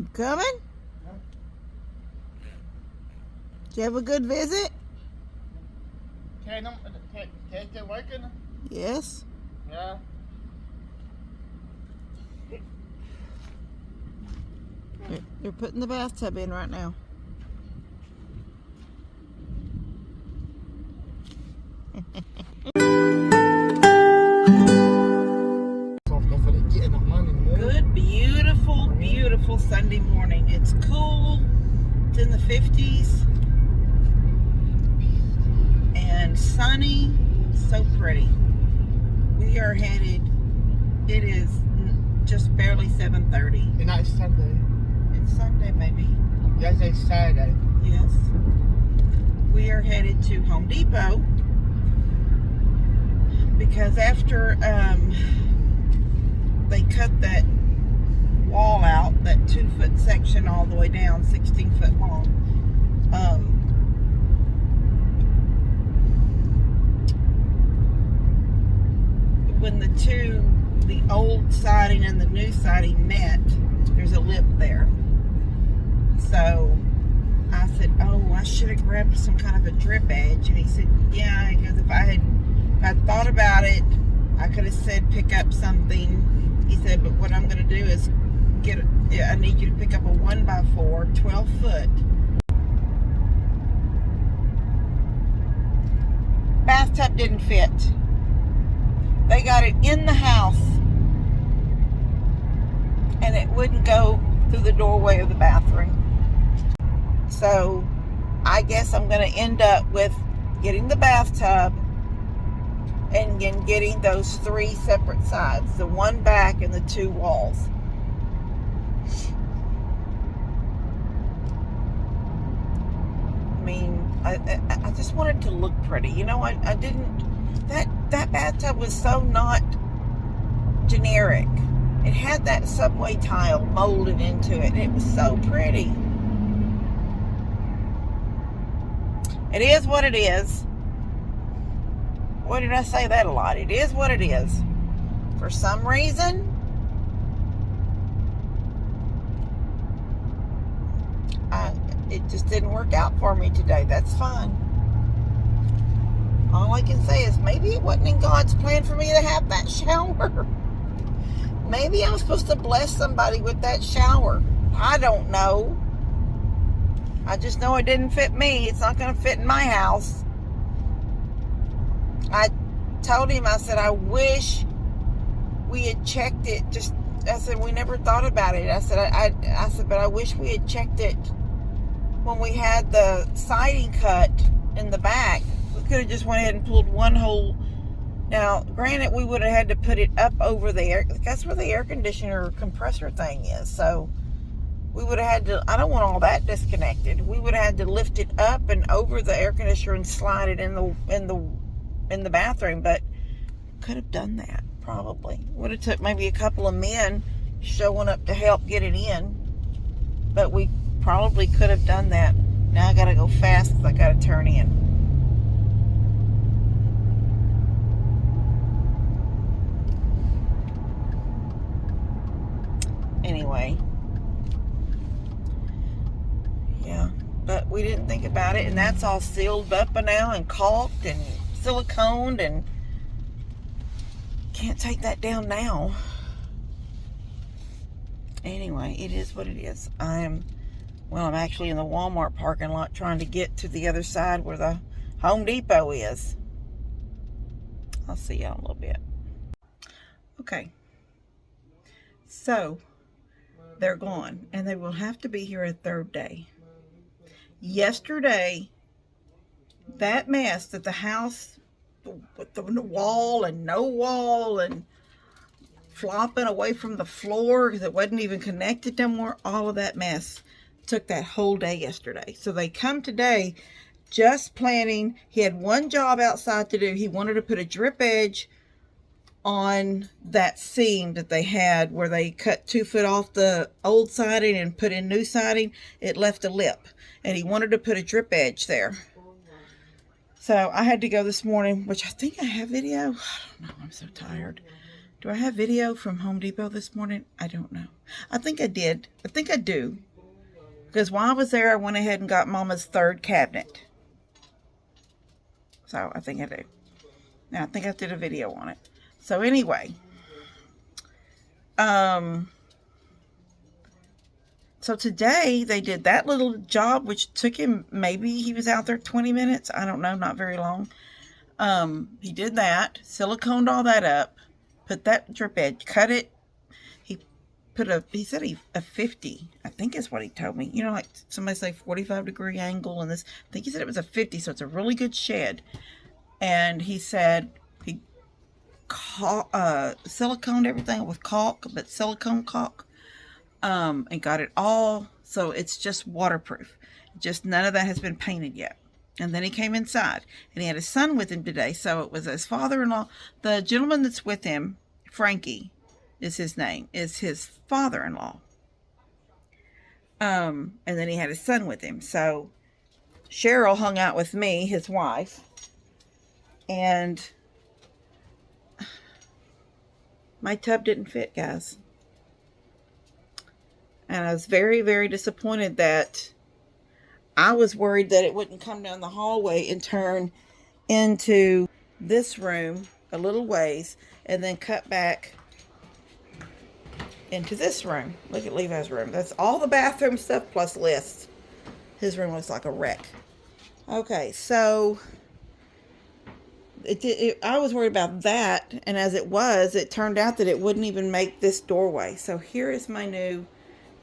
You coming? Did you have a good visit? Kate working? Yes. Yeah. They're putting the bathtub in right now. Good, beautiful, beautiful Sunday morning. It's cool. It's in the 50s. And sunny. So pretty. We are headed. It is just barely 7:30. And that's Sunday. It's Sunday, baby. Yesterday's Saturday. Yes. We are headed to Home Depot because after they cut that wall out, that 2-foot section all the way down, 16 foot long, when the old siding and the new siding met, there's a lip there. So I said, oh, I should have grabbed some kind of a drip edge. And he said, yeah, because if I had thought about it, I could have said pick up something. He said, but what I'm going to do is I need you to pick up a 1x4, 12 foot. Bathtub didn't fit. They got it in the house, and it wouldn't go through the doorway of the bathroom. So I guess I'm going to end up with getting the bathtub and then getting those 3 separate sides, the one back and the 2 walls. I mean, I just wanted to look pretty. You know, I didn't, that bathtub was so not generic. It had that subway tile molded into it, and it was so pretty. It is what it is. Boy, did I say that a lot. It is what it is. For some reason, it just didn't work out for me today. That's fine. All I can say is maybe it wasn't in God's plan for me to have that shower. Maybe I'm supposed to bless somebody with that shower. I don't know. I just know it didn't fit me. It's not going to fit in my house. I told him, I said, I wish we had checked it. I said, we never thought about it. I said, I said, but I wish we had checked it when we had the siding cut in the back. We could have just went ahead and pulled one hole. Now, granted, we would have had to put it up over there. That's where the air conditioner compressor thing is. So we would have had to, I don't want all that disconnected. We would have had to lift it up and over the air conditioner and slide it in the bathroom, but could have done that probably. Would have took maybe a couple of men showing up to help get it in, but we probably could have done that. Now I gotta go fast because I gotta turn in. Anyway, yeah, but we didn't think about it, and that's all sealed up now and caulked and siliconed, and can't take that down now. Anyway, it is what it is. I'm actually in the Walmart parking lot trying to get to the other side where the Home Depot is. I'll see y'all in a little bit. Okay, so they're gone, and they will have to be here a third day. Yesterday, that mess that the house with the wall and no wall and flopping away from the floor because it wasn't even connected anymore, all of that mess took that whole day yesterday. So they come today just planning. He had one job outside to do. He wanted to put a drip edge on that seam that they had where they cut 2 foot off the old siding and put in new siding. It left a lip, and he wanted to put a drip edge there. So I had to go this morning, which I think I have video. I don't know, I'm so tired. Do I have video from Home Depot this morning? I don't know. I think I did. I think I do. Because while I was there, I went ahead and got Mama's third cabinet. So I think I do. Now I think I did a video on it. So anyway. So today they did that little job, which took him, maybe he was out there 20 minutes. I don't know, not very long. He did that, siliconed all that up, put that drip edge, cut it. He said a 50, I think is what he told me. You know, like somebody say 45-degree angle, and this, I think he said it was a 50, so it's a really good shed. And he said he siliconed everything with caulk, but silicone caulk, and got it all, so it's just waterproof. Just none of that has been painted yet. And then he came inside, and he had his son with him today, so it was his father-in-law. The gentleman that's with him, Frankie is his name, is his father-in-law. And then he had his son with him. So Cheryl hung out with me, his wife, and my tub didn't fit, guys. And I was very, very disappointed that I was worried that it wouldn't come down the hallway and turn into this room a little ways and then cut back into this room. Look at Levi's room. That's all the bathroom stuff plus lists. His room looks like a wreck. Okay, so I was worried about that, and as it turned out that it wouldn't even make this doorway. So here is my new,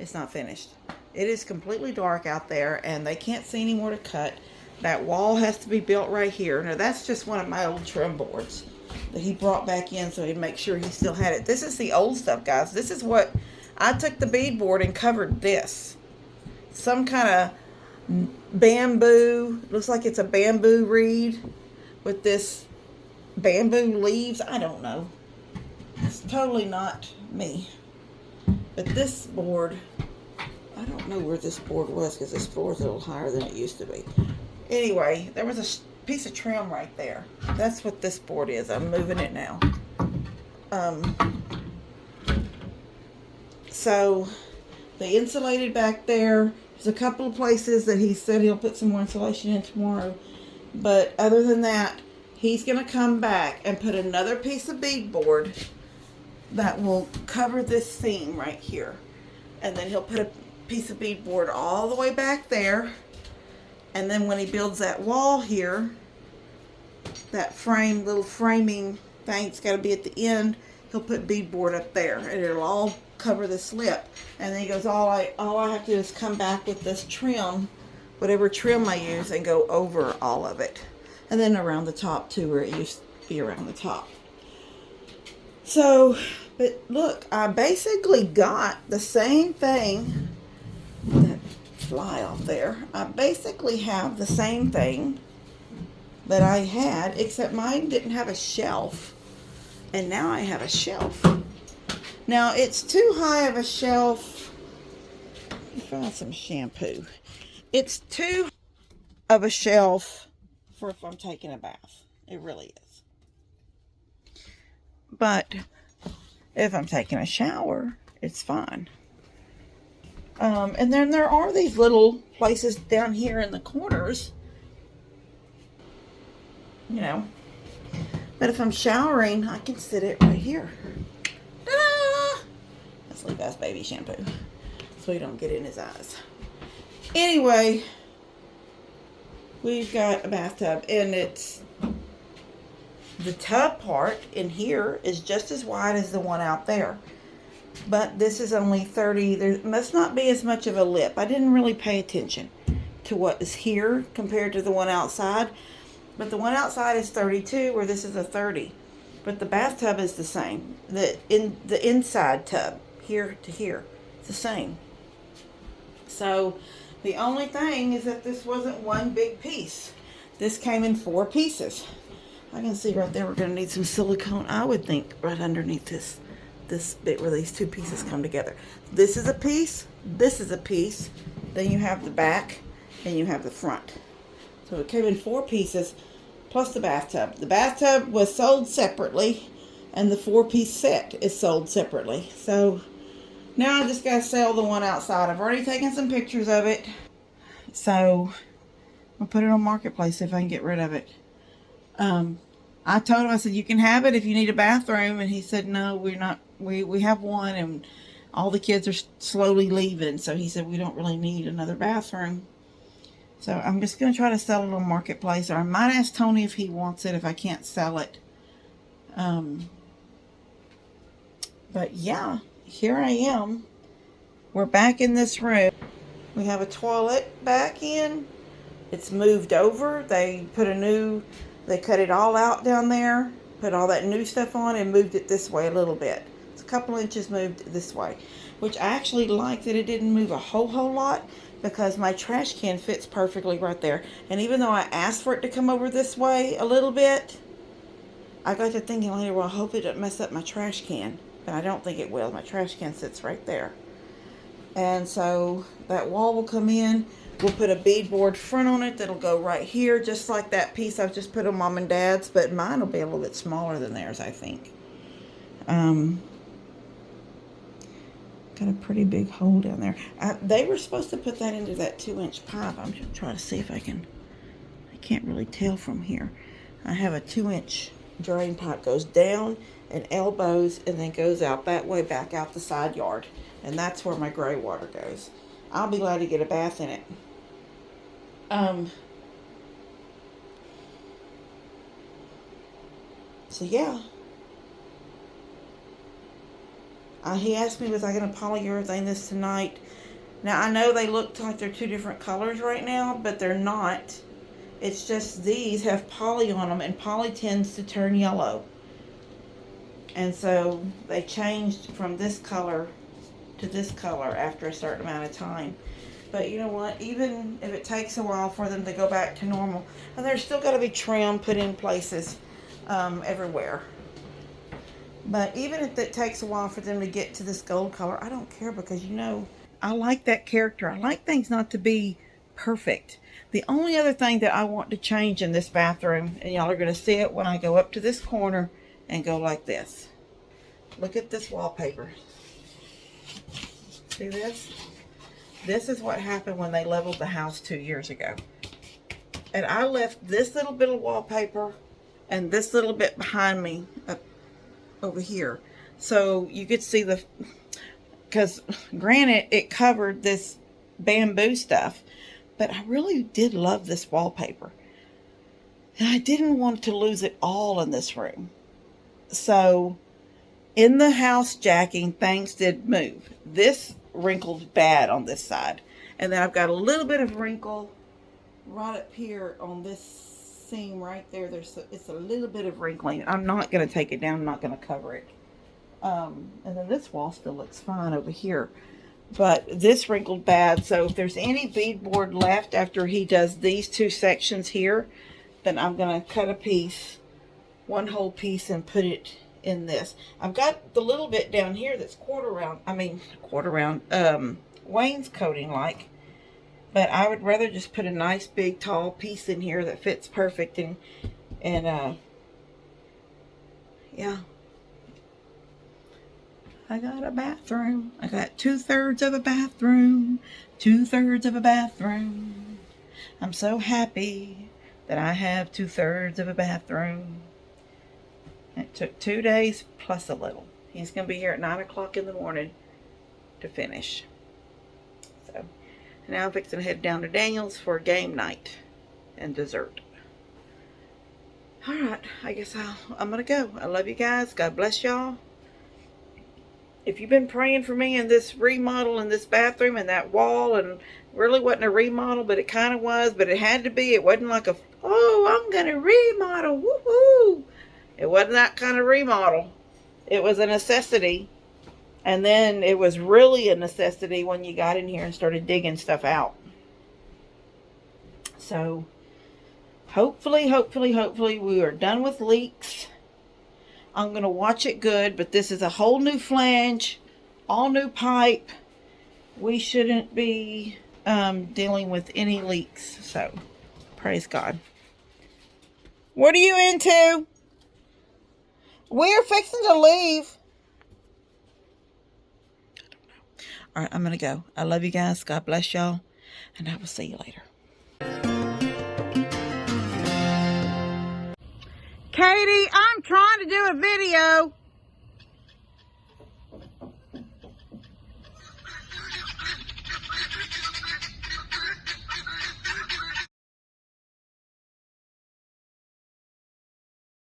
it's not finished. It is completely dark out there, and they can't see any more to cut. That wall has to be built right here. Now, that's just one of my old trim boards that he brought back in so he'd make sure he still had it. This is the old stuff, guys. This is what, I took the beadboard and covered this. Some kind of bamboo, looks like it's a bamboo reed with this bamboo leaves. I don't know. It's totally not me. But this board, I don't know where this board was because this floor is a little higher than it used to be. Anyway, there was a piece of trim right there. That's what this board is. I'm moving it now. So they insulated back there. There's a couple of places that he said he'll put some more insulation in tomorrow. But other than that, he's going to come back and put another piece of beadboard that will cover this seam right here. And then he'll put a piece of beadboard all the way back there. And then when he builds that wall here, that frame, little framing thing, it's got to be at the end, he'll put beadboard up there, and it'll all cover the slip. And then he goes, all I have to do is come back with this trim, whatever trim I use, and go over all of it. And then around the top too, where it used to be around the top. So, but look, I basically got the same thing. That fly off there. I basically have the same thing that I had, except mine didn't have a shelf. And now I have a shelf. Now, it's too high of a shelf. Let me find some shampoo. It's too high of a shelf for if I'm taking a bath. It really is. But if I'm taking a shower, it's fine. And then there are these little places down here in the corners, you know. But if I'm showering, I can sit it right here. Ta-da! That's Levi's baby shampoo, so he don't get in his eyes. Anyway, we've got a bathtub, and it's the tub part in here is just as wide as the one out there. But this is only 30. There must not be as much of a lip. I didn't really pay attention to what is here compared to the one outside. But the one outside is 32, where this is a 30. But the bathtub is the same. The inside tub, here to here, it's the same. So the only thing is that this wasn't one big piece. This came in 4 pieces. I can see right there we're going to need some silicone, I would think, right underneath this bit where these 2 pieces come together. This is a piece, this is a piece, then you have the back, and you have the front. So it came in 4 pieces, plus the bathtub. The bathtub was sold separately, and the 4-piece set is sold separately. So now I just gotta sell the one outside. I've already taken some pictures of it, so I'll put it on Marketplace, see if I can get rid of it. I told him, I said, you can have it if you need a bathroom, and he said, no, we're not, we have one, and all the kids are slowly leaving, so he said we don't really need another bathroom. So I'm just going to try to sell it on Marketplace, or I might ask Tony if he wants it if I can't sell it. But yeah, here I am. We're back in this room. We have a toilet back in. It's moved over. They cut it all out down there, put all that new stuff on, and moved it this way a little bit. It's a couple inches moved this way, which I actually like that it didn't move a whole lot, because my trash can fits perfectly right there. And even though I asked for it to come over this way a little bit, I got to thinking later, well, I hope it doesn't mess up my trash can. But I don't think it will. My trash can sits right there. And so that wall will come in. We'll put a beadboard front on it that'll go right here, just like that piece I've just put on Mom and Dad's, but mine will be a little bit smaller than theirs, I think. Got a pretty big hole down there. They were supposed to put that into that 2-inch pipe. I'm just trying to see if I can't really tell from here. I have a 2-inch drain pipe, goes down and elbows and then goes out that way back out the side yard. And that's where my gray water goes. I'll be glad to get a bath in it. So yeah. He asked me, was I going to polyurethane this tonight? Now, I know they look like they're two different colors right now, but they're not. It's just these have poly on them, and poly tends to turn yellow. And so they changed from this color to this color after a certain amount of time. But you know what? Even if it takes a while for them to go back to normal, and there's still got to be trim put in places everywhere. But even if it takes a while for them to get to this gold color, I don't care, because you know, I like that character. I like things not to be perfect. The only other thing that I want to change in this bathroom, and y'all are going to see it when I go up to this corner and go like this. Look at this wallpaper. See this? This is what happened when they leveled the house 2 years ago. And I left this little bit of wallpaper and this little bit behind me up over here, so you could see because granted it covered this bamboo stuff, but I really did love this wallpaper, and I didn't want to lose it all in this room. So in the house jacking, things did move. This wrinkled bad on this side, and then I've got a little bit of wrinkle right up here on this seam right there. It's a little bit of wrinkling. I'm not going to take it down. I'm not going to cover it. And then this wall still looks fine over here, but this wrinkled bad. So if there's any beadboard left after he does these two sections here, then I'm going to cut a piece, one whole piece, and put it in this. I've got the little bit down here that's quarter round wainscoting like. But I would rather just put a nice big tall piece in here that fits perfect, and yeah. I got a bathroom. I got 2/3 of a bathroom. 2/3 of a bathroom. I'm so happy that I have 2/3 of a bathroom. It took 2 days plus a little. He's going to be here at 9 o'clock in the morning to finish. So now I'm fixing to head down to Daniel's for game night and dessert. Alright, I guess I'm going to go. I love you guys. God bless y'all. If you've been praying for me in this remodel in this bathroom and that wall, and really wasn't a remodel, but it kind of was, but it had to be. It wasn't like I'm going to remodel. Woohoo! It wasn't that kind of remodel. It was a necessity. And then it was really a necessity when you got in here and started digging stuff out. So hopefully we are done with leaks. I'm going to watch it good, but this is a whole new flange, all new pipe. We shouldn't be dealing with any leaks. So praise God. What are you into? We're fixing to leave. All right, I'm going to go. I love you guys. God bless y'all. And I will see you later. Katie, I'm trying to do a video.